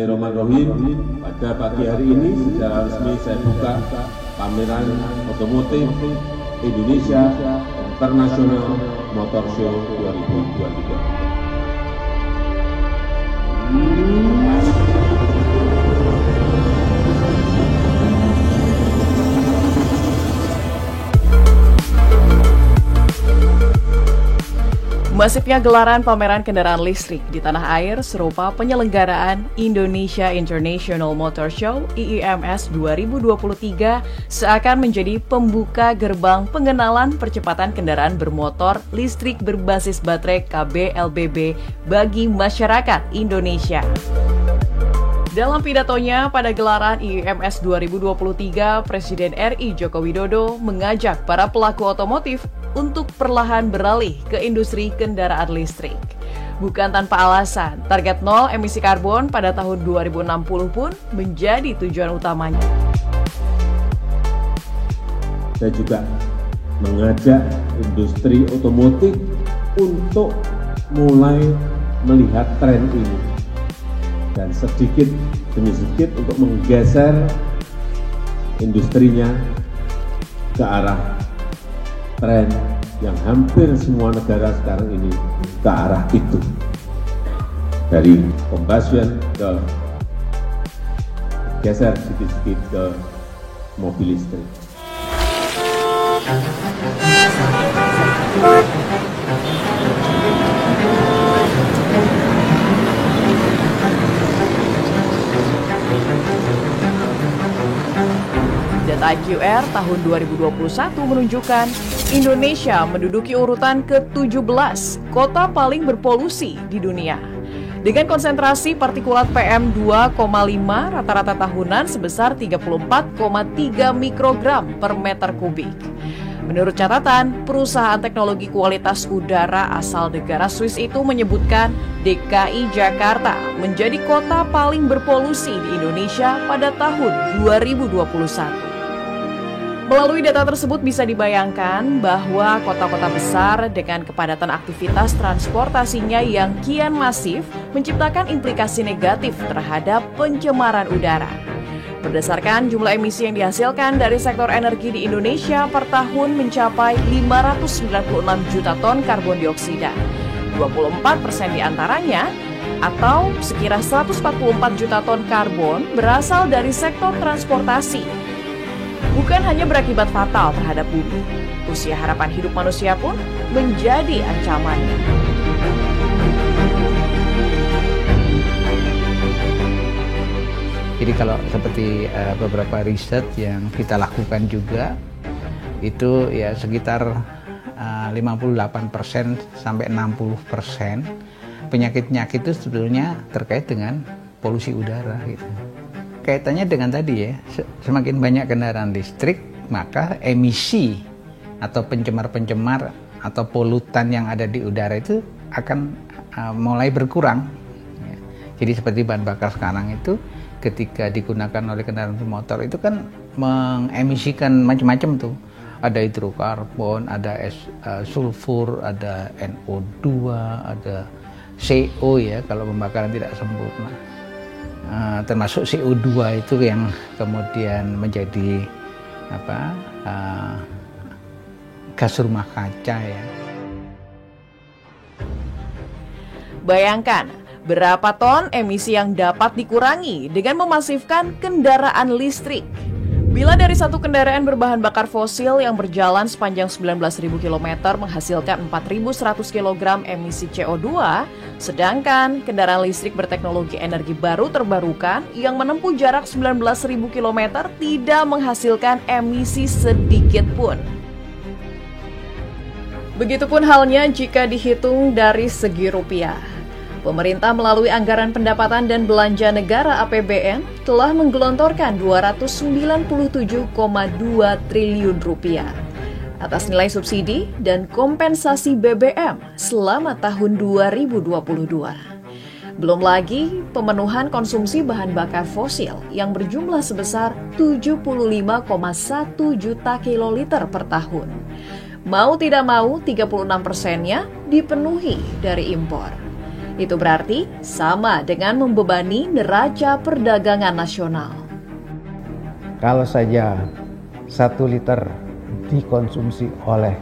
Bismillahirrahmanirrahim. Pada pagi hari ini secara resmi saya buka pameran otomotif Indonesia International Motor Show 2023. Masifnya gelaran pameran kendaraan listrik di tanah air serupa penyelenggaraan Indonesia International Motor Show IIMS 2023 seakan menjadi pembuka gerbang pengenalan percepatan kendaraan bermotor listrik berbasis baterai KBLBB bagi masyarakat Indonesia. Dalam pidatonya pada gelaran IIMS 2023, Presiden RI Joko Widodo mengajak para pelaku otomotif untuk perlahan beralih ke industri kendaraan listrik. Bukan tanpa alasan, target nol emisi karbon pada tahun 2060 pun menjadi tujuan utamanya. Saya juga mengajak industri otomotif untuk mulai melihat tren ini dan sedikit demi sedikit untuk menggeser industrinya ke arah tren yang hampir semua negara sekarang ini ke arah itu, dari combustion ke geser sedikit-sedikit ke mobil listrik. Data IQR tahun 2021 menunjukkan Indonesia menduduki urutan ke-17 kota paling berpolusi di dunia. Dengan konsentrasi partikulat PM2,5 rata-rata tahunan sebesar 34,3 mikrogram per meter kubik. Menurut catatan, perusahaan teknologi kualitas udara asal negara Swiss itu menyebutkan DKI Jakarta menjadi kota paling berpolusi di Indonesia pada tahun 2021. Melalui data tersebut bisa dibayangkan bahwa kota-kota besar dengan kepadatan aktivitas transportasinya yang kian masif menciptakan implikasi negatif terhadap pencemaran udara. Berdasarkan jumlah emisi yang dihasilkan dari sektor energi di Indonesia per tahun mencapai 596 juta ton karbon dioksida. 24% diantaranya atau sekira 144 juta ton karbon berasal dari sektor transportasi. Bukan hanya berakibat fatal terhadap bumi, usia harapan hidup manusia pun menjadi ancamannya. Jadi kalau seperti beberapa riset yang kita lakukan juga, itu ya sekitar 58% sampai 60% penyakit-penyakit itu sebetulnya terkait dengan polusi udara gitu. Kaitannya dengan tadi ya, semakin banyak kendaraan listrik, maka emisi atau pencemar-pencemar atau polutan yang ada di udara itu akan mulai berkurang. Jadi seperti bahan bakar sekarang itu ketika digunakan oleh kendaraan bermotor itu kan mengemisikan macam-macam tuh. Ada hidrokarbon, ada sulfur, ada NO2, ada CO ya kalau pembakaran tidak sempurna. Termasuk CO2 itu yang kemudian menjadi gas rumah kaca ya. Bayangkan berapa ton emisi yang dapat dikurangi dengan memasifkan kendaraan listrik. Bila dari satu kendaraan berbahan bakar fosil yang berjalan sepanjang 19.000 km menghasilkan 4.100 kg emisi CO2, sedangkan kendaraan listrik berteknologi energi baru terbarukan yang menempuh jarak 19.000 km tidak menghasilkan emisi sedikit pun. Begitupun halnya jika dihitung dari segi rupiah. Pemerintah melalui anggaran pendapatan dan belanja negara APBN telah menggelontorkan 297,2 triliun rupiah atas nilai subsidi dan kompensasi BBM selama tahun 2022. Belum lagi pemenuhan konsumsi bahan bakar fosil yang berjumlah sebesar 75,1 juta kiloliter per tahun. Mau tidak mau 36%-nya dipenuhi dari impor. Itu berarti sama dengan membebani neraca perdagangan nasional. Kalau saja 1 liter dikonsumsi oleh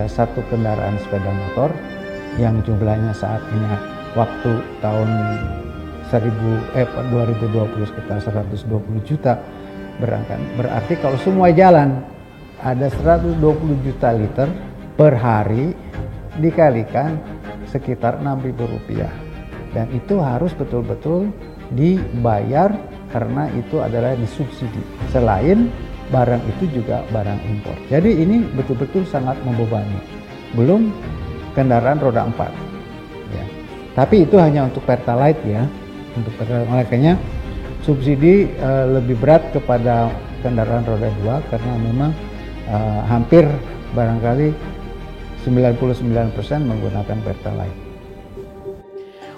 satu kendaraan sepeda motor yang jumlahnya saat ini waktu tahun 2020 sekitar 120 juta berarti kalau semua jalan ada 120 juta liter per hari dikalikan sekitar Rp6.000 dan itu harus betul-betul dibayar karena itu adalah disubsidi. Selain barang itu juga barang impor. Jadi ini betul-betul sangat membebani. Belum kendaraan roda 4. Ya. Tapi itu hanya untuk Pertalite ya. Untuk Pertalite makanya subsidi lebih berat kepada kendaraan roda 2 karena memang hampir barangkali 99% menggunakan Pertalite.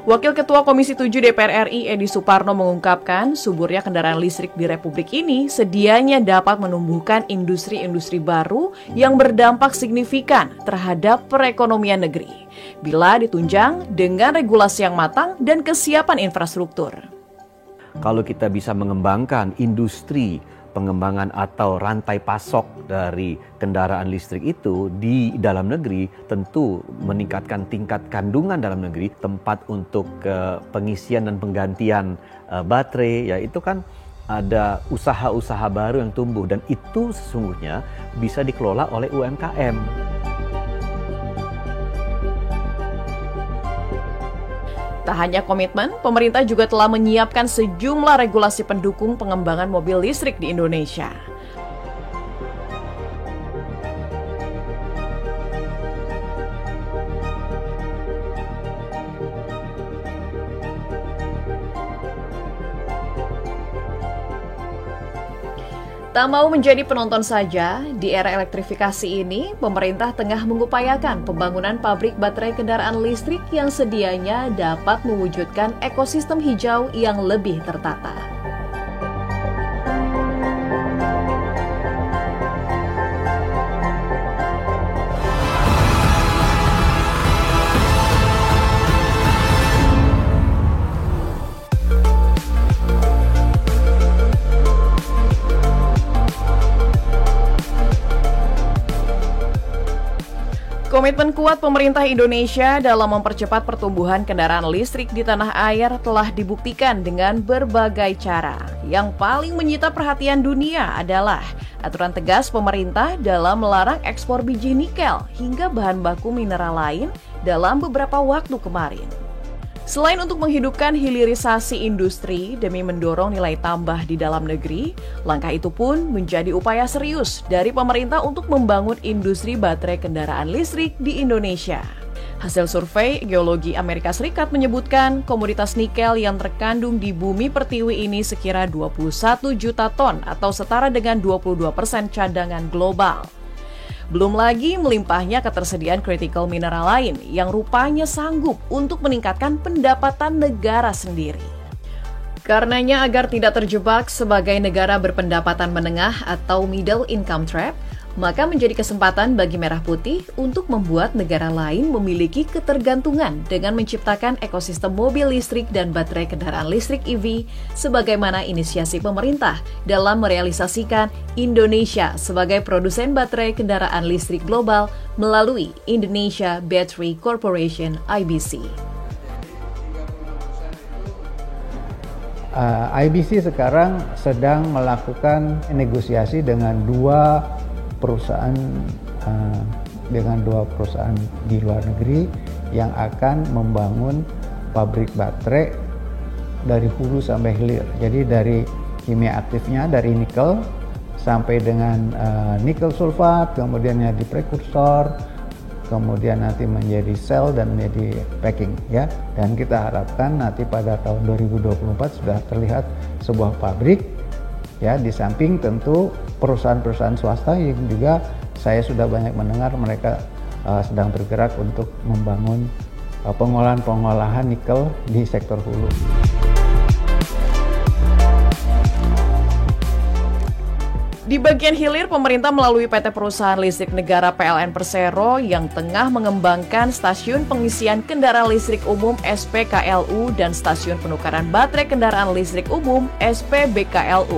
Wakil Ketua Komisi 7 DPR RI Edi Suparno mengungkapkan suburnya kendaraan listrik di Republik ini sedianya dapat menumbuhkan industri-industri baru yang berdampak signifikan terhadap perekonomian negeri bila ditunjang dengan regulasi yang matang dan kesiapan infrastruktur. Kalau kita bisa mengembangkan industri pengembangan atau rantai pasok dari kendaraan listrik itu di dalam negeri, tentu meningkatkan tingkat kandungan dalam negeri, tempat untuk pengisian dan penggantian baterai, ya itu kan ada usaha-usaha baru yang tumbuh dan itu sesungguhnya bisa dikelola oleh UMKM. Tak hanya komitmen, pemerintah juga telah menyiapkan sejumlah regulasi pendukung pengembangan mobil listrik di Indonesia. Tak mau menjadi penonton saja, di era elektrifikasi ini, pemerintah tengah mengupayakan pembangunan pabrik baterai kendaraan listrik yang sedianya dapat mewujudkan ekosistem hijau yang lebih tertata. Komitmen kuat pemerintah Indonesia dalam mempercepat pertumbuhan kendaraan listrik di tanah air telah dibuktikan dengan berbagai cara. Yang paling menyita perhatian dunia adalah aturan tegas pemerintah dalam melarang ekspor biji nikel hingga bahan baku mineral lain dalam beberapa waktu kemarin. Selain untuk menghidupkan hilirisasi industri demi mendorong nilai tambah di dalam negeri, langkah itu pun menjadi upaya serius dari pemerintah untuk membangun industri baterai kendaraan listrik di Indonesia. Hasil survei Geologi Amerika Serikat menyebutkan komoditas nikel yang terkandung di bumi pertiwi ini sekira 21 juta ton atau setara dengan 22% cadangan global. Belum lagi melimpahnya ketersediaan critical mineral lain yang rupanya sanggup untuk meningkatkan pendapatan negara sendiri. Karenanya agar tidak terjebak sebagai negara berpendapatan menengah atau middle income trap, maka menjadi kesempatan bagi Merah Putih untuk membuat negara lain memiliki ketergantungan dengan menciptakan ekosistem mobil listrik dan baterai kendaraan listrik EV sebagaimana inisiasi pemerintah dalam merealisasikan Indonesia sebagai produsen baterai kendaraan listrik global melalui Indonesia Battery Corporation (IBC). IBC sekarang sedang melakukan negosiasi dengan dua perusahaan di luar negeri yang akan membangun pabrik baterai dari hulu sampai hilir. Jadi dari kimia aktifnya dari nikel sampai dengan nikel sulfat, kemudian jadi prekursor, kemudian nanti menjadi sel dan menjadi packing ya. Dan kita harapkan nanti pada tahun 2024 sudah terlihat sebuah pabrik ya, di samping tentu perusahaan-perusahaan swasta yang juga saya sudah banyak mendengar mereka sedang bergerak untuk membangun pengolahan nikel di sektor hulu. Di bagian hilir, pemerintah melalui PT Perusahaan Listrik Negara PLN Persero yang tengah mengembangkan stasiun pengisian kendaraan listrik umum SPKLU dan stasiun penukaran baterai kendaraan listrik umum SPBKLU.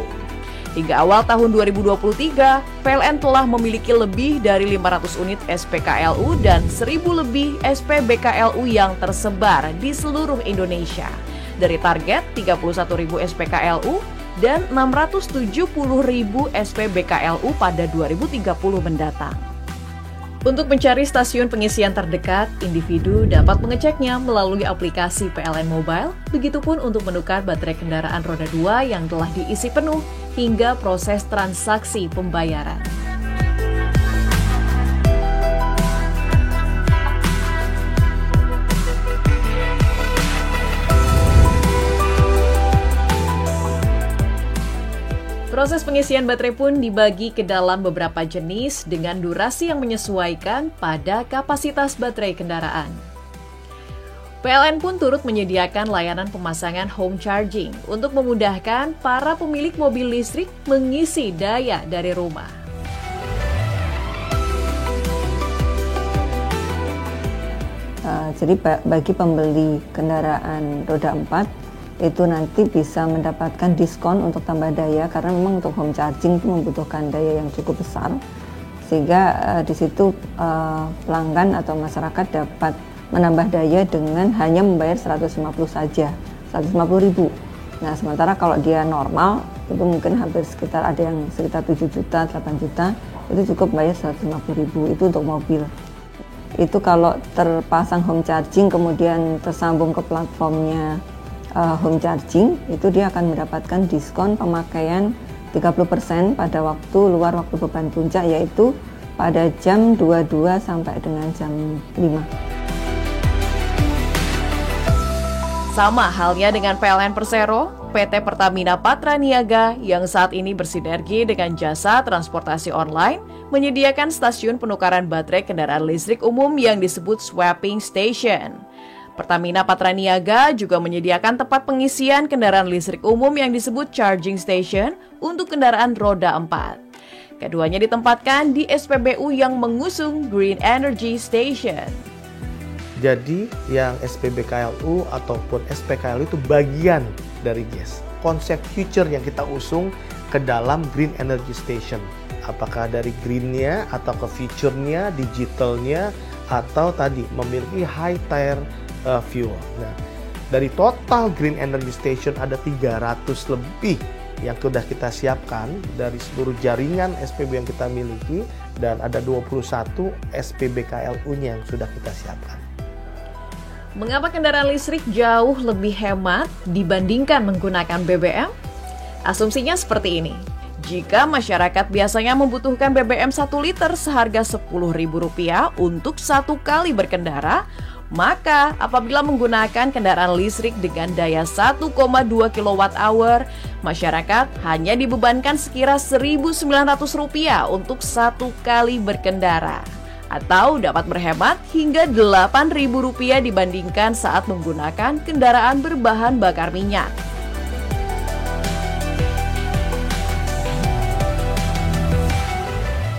Hingga awal tahun 2023, PLN telah memiliki lebih dari 500 unit SPKLU dan 1.000 lebih SPBKLU yang tersebar di seluruh Indonesia. Dari target 31.000 SPKLU dan 670.000 SPBKLU pada 2030 mendatang. Untuk mencari stasiun pengisian terdekat, individu dapat mengeceknya melalui aplikasi PLN Mobile, begitupun untuk menukar baterai kendaraan roda 2 yang telah diisi penuh hingga proses transaksi pembayaran. Proses pengisian baterai pun dibagi ke dalam beberapa jenis dengan durasi yang menyesuaikan pada kapasitas baterai kendaraan. PLN pun turut menyediakan layanan pemasangan home charging untuk memudahkan para pemilik mobil listrik mengisi daya dari rumah. Jadi bagi pembeli kendaraan roda 4, itu nanti bisa mendapatkan diskon untuk tambah daya karena memang untuk home charging itu membutuhkan daya yang cukup besar, sehingga di situ pelanggan atau masyarakat dapat menambah daya dengan hanya membayar 150 saja, 150.000. Nah, sementara kalau dia normal itu mungkin hampir sekitar ada yang sekitar 7 juta, 8 juta, itu cukup bayar 150.000 itu untuk mobil. Itu kalau terpasang home charging kemudian tersambung ke platformnya home charging, itu dia akan mendapatkan diskon pemakaian 30% pada luar waktu beban puncak, yaitu pada jam 22 sampai dengan jam 5. Sama halnya dengan PLN Persero, PT Pertamina Patraniaga yang saat ini bersinergi dengan jasa transportasi online menyediakan stasiun penukaran baterai kendaraan listrik umum yang disebut swapping station. Pertamina Patraniaga juga menyediakan tempat pengisian kendaraan listrik umum yang disebut charging station untuk kendaraan roda 4. Keduanya ditempatkan di SPBU yang mengusung Green Energy Station. Jadi yang SPBKLU ataupun SPKLU itu bagian dari GES. Konsep future yang kita usung ke dalam Green Energy Station. Apakah dari green-nya atau ke future-nya, digital-nya, atau tadi memiliki high tire fuel. Nah, dari total Green Energy Station ada 300 lebih yang sudah kita siapkan dari seluruh jaringan SPB yang kita miliki, dan ada 21 SPBKLU-nya yang sudah kita siapkan. Mengapa kendaraan listrik jauh lebih hemat dibandingkan menggunakan BBM? Asumsinya seperti ini. Jika masyarakat biasanya membutuhkan BBM 1 liter seharga Rp10.000 untuk 1 kali berkendara, maka apabila menggunakan kendaraan listrik dengan daya 1,2 kWh, masyarakat hanya dibebankan sekira Rp1.900 untuk 1 kali berkendara, atau dapat berhemat hingga Rp8.000 dibandingkan saat menggunakan kendaraan berbahan bakar minyak.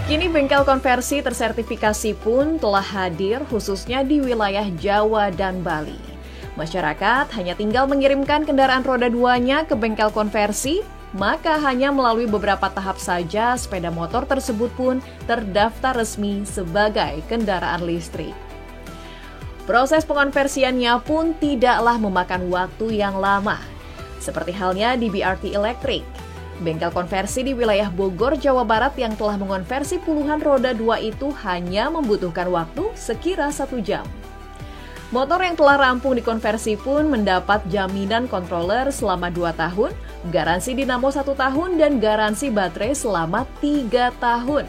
Kini bengkel konversi tersertifikasi pun telah hadir khususnya di wilayah Jawa dan Bali. Masyarakat hanya tinggal mengirimkan kendaraan roda 2-nya ke bengkel konversi, maka hanya melalui beberapa tahap saja sepeda motor tersebut pun terdaftar resmi sebagai kendaraan listrik. Proses pengonversiannya pun tidaklah memakan waktu yang lama. Seperti halnya di BRT Elektrik. Bengkel konversi di wilayah Bogor, Jawa Barat yang telah mengonversi puluhan roda 2 itu hanya membutuhkan waktu sekira 1 jam. Motor yang telah rampung dikonversi pun mendapat jaminan controller selama 2 tahun, garansi dinamo 1 tahun, dan garansi baterai selama 3 tahun.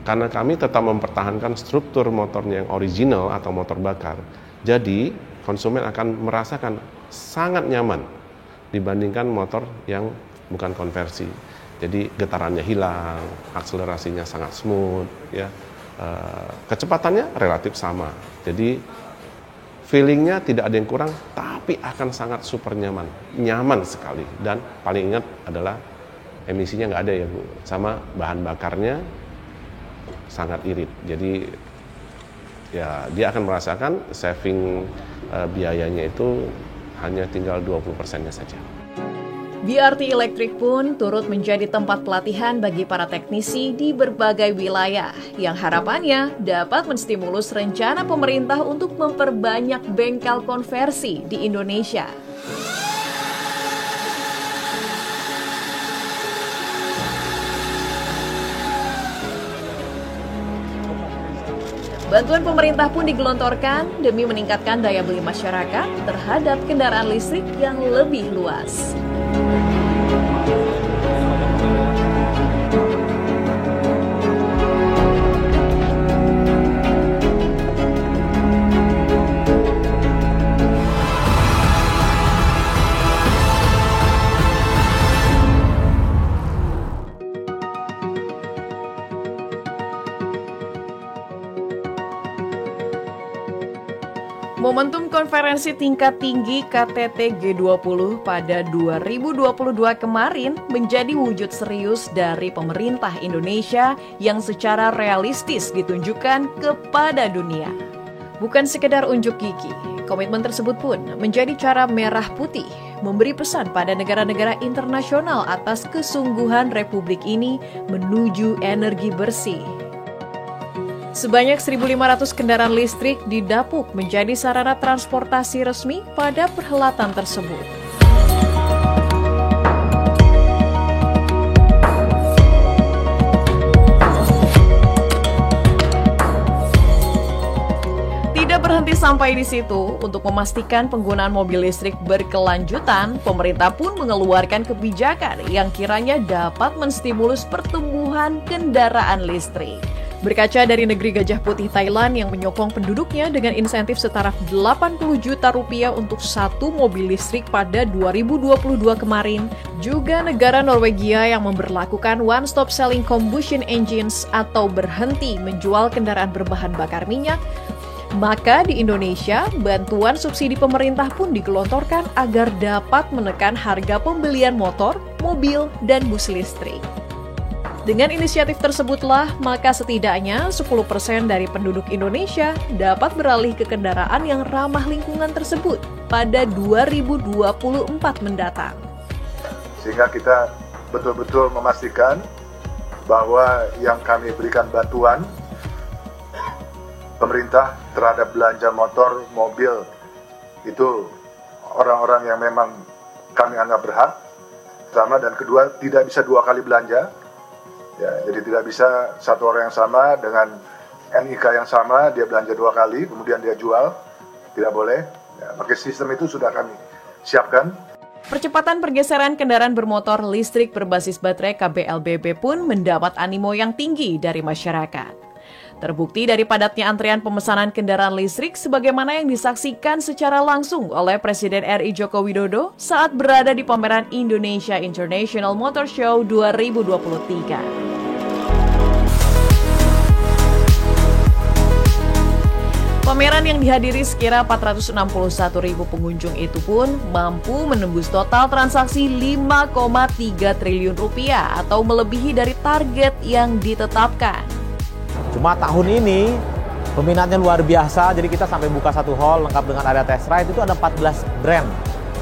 Karena kami tetap mempertahankan struktur motornya yang original atau motor bakar, jadi konsumen akan merasakan sangat nyaman dibandingkan motor yang bukan konversi. Jadi getarannya hilang, akselerasinya sangat smooth, ya, kecepatannya relatif sama. Jadi feelingnya tidak ada yang kurang, tapi akan sangat super nyaman sekali. Dan paling ingat adalah emisinya nggak ada ya Bu, sama bahan bakarnya sangat irit. Jadi ya dia akan merasakan saving biayanya itu hanya tinggal 20%-nya saja. BRT Electric pun turut menjadi tempat pelatihan bagi para teknisi di berbagai wilayah yang harapannya dapat menstimulus rencana pemerintah untuk memperbanyak bengkel konversi di Indonesia. Bantuan pemerintah pun digelontorkan demi meningkatkan daya beli masyarakat terhadap kendaraan listrik yang lebih luas. Momentum konferensi tingkat tinggi KTT G20 pada 2022 kemarin menjadi wujud serius dari pemerintah Indonesia yang secara realistis ditunjukkan kepada dunia. Bukan sekedar unjuk gigi, komitmen tersebut pun menjadi cara merah putih memberi pesan pada negara-negara internasional atas kesungguhan Republik ini menuju energi bersih. Sebanyak 1.500 kendaraan listrik didapuk menjadi sarana transportasi resmi pada perhelatan tersebut. Tidak berhenti sampai di situ, untuk memastikan penggunaan mobil listrik berkelanjutan, pemerintah pun mengeluarkan kebijakan yang kiranya dapat menstimulus pertumbuhan kendaraan listrik. Berkaca dari negeri Gajah Putih Thailand yang menyokong penduduknya dengan insentif setaraf 80 juta rupiah untuk satu mobil listrik pada 2022 kemarin, juga negara Norwegia yang memberlakukan one-stop selling combustion engines atau berhenti menjual kendaraan berbahan bakar minyak, maka di Indonesia, bantuan subsidi pemerintah pun digelontorkan agar dapat menekan harga pembelian motor, mobil, dan bus listrik. Dengan inisiatif tersebutlah, maka setidaknya 10% dari penduduk Indonesia dapat beralih ke kendaraan yang ramah lingkungan tersebut pada 2024 mendatang. Sehingga kita betul-betul memastikan bahwa yang kami berikan bantuan pemerintah terhadap belanja motor, mobil, itu orang-orang yang memang kami anggap berhak, pertama, dan kedua, tidak bisa dua kali belanja. Ya, jadi tidak bisa satu orang yang sama dengan NIK yang sama, dia belanja dua kali, kemudian dia jual, tidak boleh. Ya, maka sistem itu sudah kami siapkan. Percepatan pergeseran kendaraan bermotor listrik berbasis baterai KBLBB pun mendapat animo yang tinggi dari masyarakat. Terbukti dari padatnya antrean pemesanan kendaraan listrik sebagaimana yang disaksikan secara langsung oleh Presiden RI Joko Widodo saat berada di pameran Indonesia International Motor Show 2023. Pameran yang dihadiri sekira 461.000 pengunjung itu pun mampu menembus total transaksi 5,3 triliun rupiah atau melebihi dari target yang ditetapkan. Cuma tahun ini peminatnya luar biasa, jadi kita sampai buka satu hall lengkap dengan area test ride, itu ada 14 brand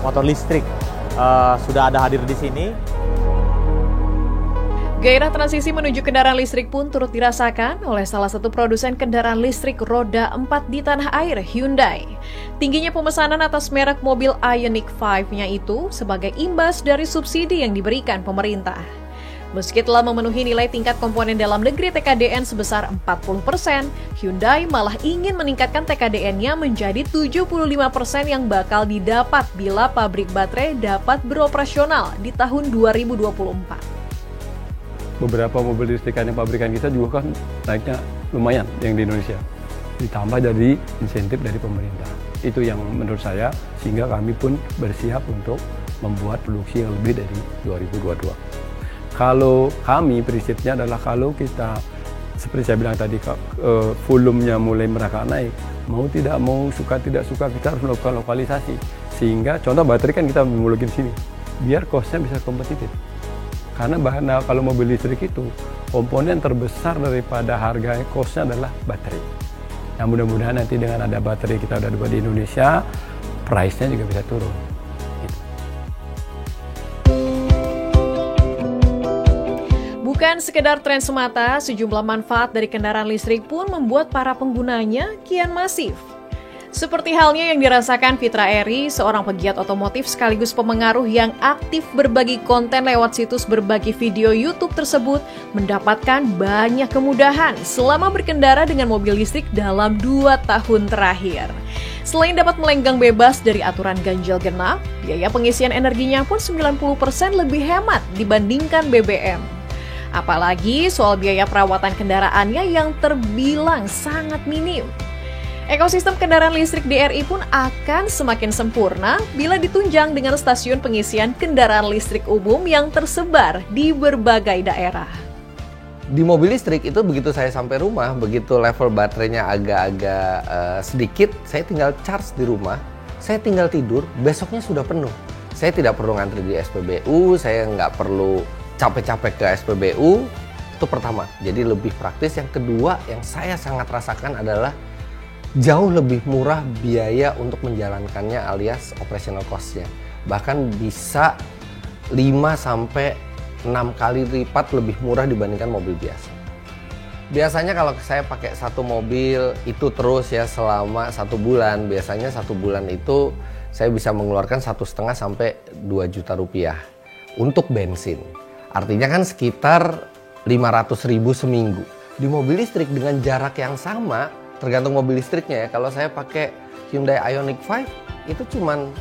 motor listrik sudah ada hadir di sini. Gairah transisi menuju kendaraan listrik pun turut dirasakan oleh salah satu produsen kendaraan listrik roda 4 di tanah air, Hyundai. Tingginya pemesanan atas merek mobil Ioniq 5-nya itu sebagai imbas dari subsidi yang diberikan pemerintah. Meski telah memenuhi nilai tingkat komponen dalam negeri TKDN sebesar 40%, Hyundai malah ingin meningkatkan TKDN-nya menjadi 75% yang bakal didapat bila pabrik baterai dapat beroperasional di tahun 2024. Beberapa mobil listrikan yang pabrikan kita juga kan naiknya lumayan yang di Indonesia. Ditambah dari insentif dari pemerintah. Itu yang menurut saya, sehingga kami pun bersiap untuk membuat produksi yang lebih dari 2022. Kalau kami prinsipnya adalah kalau kita seperti saya bilang tadi, volumenya mulai merangkak naik, mau tidak mau, suka tidak suka, kita harus melakukan lokalisasi. Sehingga contoh baterai kan kita homologi di sini, biar cost-nya bisa kompetitif. Karena kalau mobil listrik itu, komponen terbesar daripada harga cost-nya adalah baterai. Nah, mudah-mudahan nanti dengan ada baterai kita udah buat di Indonesia, price-nya juga bisa turun. Bukan sekedar tren semata, sejumlah manfaat dari kendaraan listrik pun membuat para penggunanya kian masif. Seperti halnya yang dirasakan Fitra Eri, seorang pegiat otomotif sekaligus pemengaruh yang aktif berbagi konten lewat situs berbagi video YouTube tersebut, mendapatkan banyak kemudahan selama berkendara dengan mobil listrik dalam 2 tahun terakhir. Selain dapat melenggang bebas dari aturan ganjil genap, biaya pengisian energinya pun 90% lebih hemat dibandingkan BBM. Apalagi soal biaya perawatan kendaraannya yang terbilang sangat minim. Ekosistem kendaraan listrik di RI pun akan semakin sempurna bila ditunjang dengan stasiun pengisian kendaraan listrik umum yang tersebar di berbagai daerah. Di mobil listrik itu begitu saya sampai rumah, begitu level baterainya agak-agak sedikit, saya tinggal charge di rumah, saya tinggal tidur, besoknya sudah penuh. Saya tidak perlu ngantri di SPBU, saya nggak perlu capek-capek ke SPBU, itu pertama. Jadi lebih praktis. Yang kedua yang saya sangat rasakan adalah jauh lebih murah biaya untuk menjalankannya alias operational cost-nya. Bahkan bisa 5-6 kali lipat lebih murah dibandingkan mobil biasa. Biasanya kalau saya pakai satu mobil itu terus ya selama 1 bulan, biasanya 1 bulan itu saya bisa mengeluarkan 1,5 sampai 2 juta rupiah untuk bensin. Artinya kan sekitar 500.000 seminggu. Di mobil listrik dengan jarak yang sama, tergantung mobil listriknya ya. Kalau saya pakai Hyundai Ioniq 5 itu cuman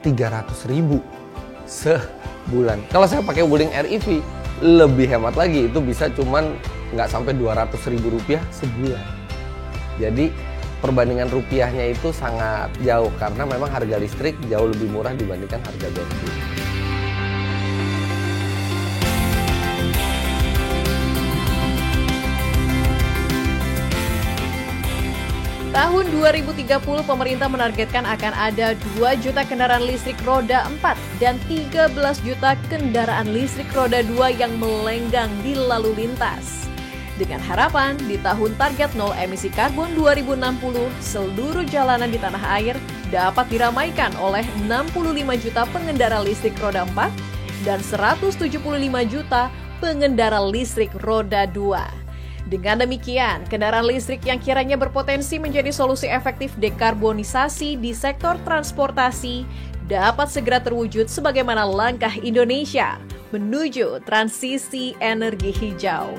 300.000 sebulan. Kalau saya pakai Wuling REV lebih hemat lagi, itu bisa cuman nggak sampai 200.000 rupiah sebulan. Jadi perbandingan rupiahnya itu sangat jauh karena memang harga listrik jauh lebih murah dibandingkan harga bensin. Tahun 2030 pemerintah menargetkan akan ada 2 juta kendaraan listrik roda 4 dan 13 juta kendaraan listrik roda 2 yang melenggang di lalu lintas. Dengan harapan di tahun target nol emisi karbon 2060, seluruh jalanan di tanah air dapat diramaikan oleh 65 juta pengendara listrik roda 4 dan 175 juta pengendara listrik roda 2. Dengan demikian, kendaraan listrik yang kiranya berpotensi menjadi solusi efektif dekarbonisasi di sektor transportasi dapat segera terwujud sebagaimana langkah Indonesia menuju transisi energi hijau.